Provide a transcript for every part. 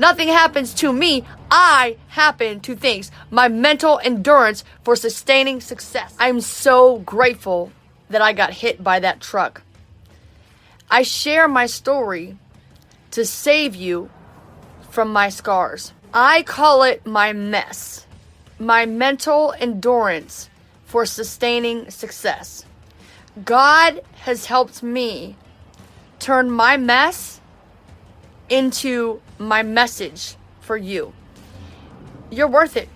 Nothing happens to me. I happen to things. My mental endurance for sustaining success. I'm so grateful that I got hit by that truck. I share my story to save you from my scars. I call it my mess. My mental endurance for sustaining success. God has helped me turn my mess into my message for you. You're worth it.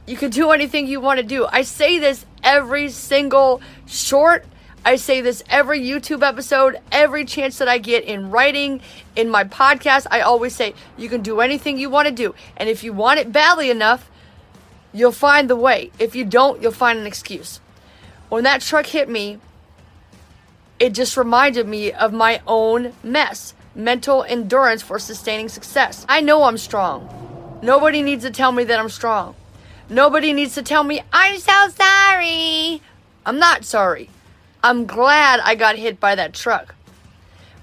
You can do anything you want to do. I say this every single short. I say this every YouTube episode, every chance that I get in writing, in my podcast. I always say, you can do anything you want to do. And if you want it badly enough, you'll find the way. If you don't, you'll find an excuse. When that truck hit me, it just reminded me of my own mess. Mental endurance for sustaining success. I know I'm strong. Nobody needs to tell me that I'm strong. Nobody needs to tell me, I'm so sorry. I'm not sorry. I'm glad I got hit by that truck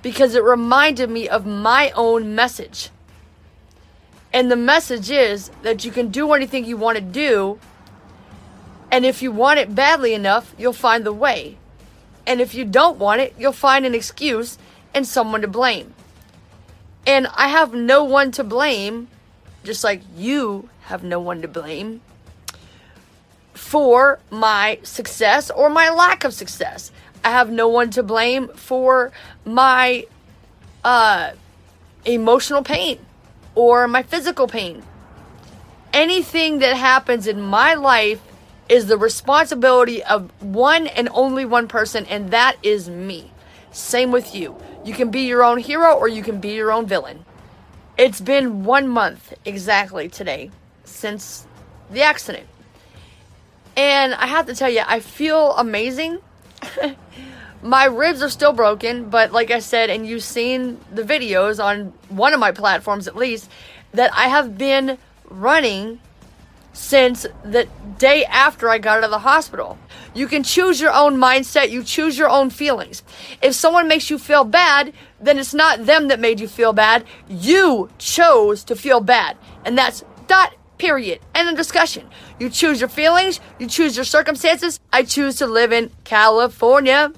because it reminded me of my own message. And the message is that you can do anything you want to do, and if you want it badly enough, you'll find the way. And if you don't want it, you'll find an excuse and someone to blame. And I have no one to blame, just like you have no one to blame, for my success or my lack of success. I have no one to blame for my emotional pain or my physical pain. Anything that happens in my life is the responsibility of one and only one person, and that is me. Same with you. You can be your own hero or you can be your own villain. It's been 1 month exactly today since the accident. And I have to tell you, I feel amazing. My ribs are still broken, but like I said, and you've seen the videos on one of my platforms at least, that I have been running since the day after I got out of the hospital. You can choose your own mindset. You choose your own feelings. If someone makes you feel bad, then it's not them that made you feel bad. You chose to feel bad. And that's dot, period. End of discussion. You choose your feelings. You choose your circumstances. I choose to live in California.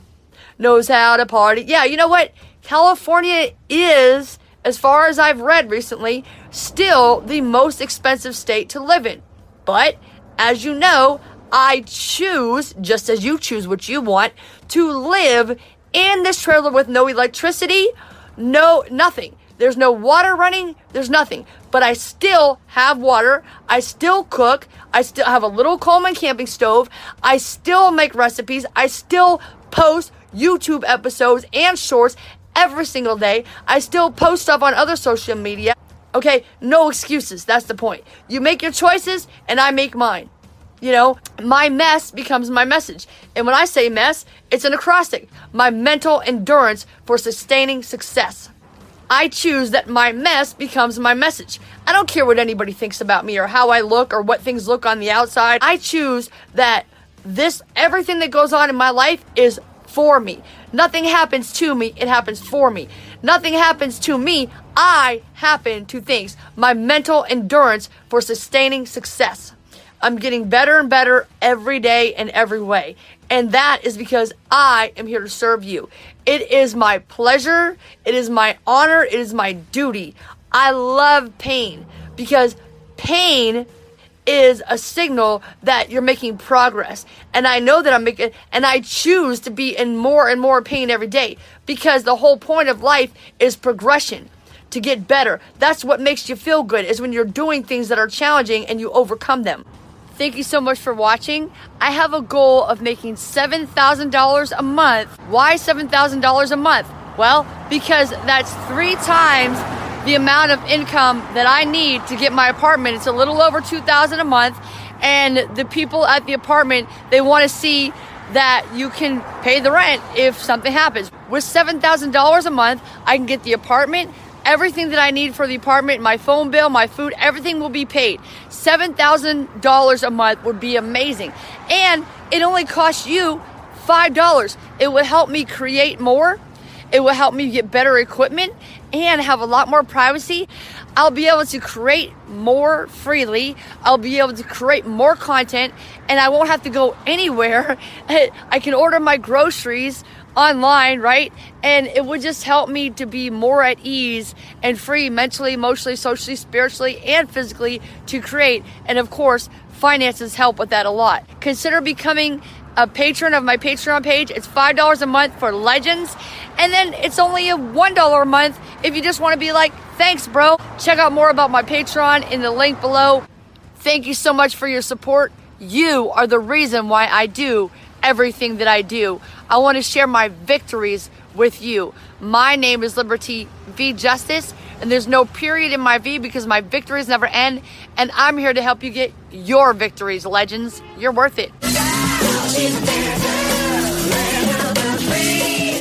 Knows how to party. Yeah, you know what? California is, as far as I've read recently, still the most expensive state to live in. But, as you know, I choose, just as you choose what you want, to live in this trailer with no electricity, nothing. There's no water running, there's nothing. But I still have water, I still cook, I still have a little Coleman camping stove, I still make recipes, I still post YouTube episodes and shorts every single day. I still post stuff on other social media. Okay, no excuses. That's the point. You make your choices and I make mine. You know, my mess becomes my message. And when I say mess, it's an acrostic. My mental endurance for sustaining success. I choose that my mess becomes my message. I don't care what anybody thinks about me or how I look or what things look on the outside. I choose that everything that goes on in my life is for me. Nothing happens to me, it happens for me. Nothing happens to me, I happen to things. My mental endurance for sustaining success. I'm getting better and better every day in every way. And that is because I am here to serve you. It is my pleasure, it is my honor, it is my duty. I love pain because pain is a signal that you're making progress. And I know that I'm making, and I choose to be in more and more pain every day because the whole point of life is progression, to get better. That's what makes you feel good, is when you're doing things that are challenging and you overcome them. Thank you so much for watching. I have a goal of making $7,000 a month. Why $7,000 a month? Well, because that's 3 times the amount of income that I need to get my apartment. It's a little over $2,000 a month, and the people at the apartment, they want to see that you can pay the rent if something happens. With $7,000 a month, I can get the apartment, everything that I need for the apartment, my phone bill, my food, everything will be paid. $7,000 a month would be amazing. And it only costs you $5. It will help me create more. It will help me get better equipment and have a lot more privacy. I'll be able to create more freely. I'll be able to create more content, and I won't have to go anywhere. I can order my groceries online, right? And it would just help me to be more at ease and free mentally, emotionally, socially, spiritually, and physically to create. And of course, finances help with that a lot. Consider becoming a patron of my Patreon page. It's $5 a month for legends. And then it's only a $1 a month if you just want to be like, thanks, bro. Check out more about my Patreon in the link below. Thank you so much for your support. You are the reason why I do everything that I do. I want to share my victories with you. My name is Liberty V Justice, and there's no period in my V because my victories never end. And I'm here to help you get your victories, legends. You're worth it.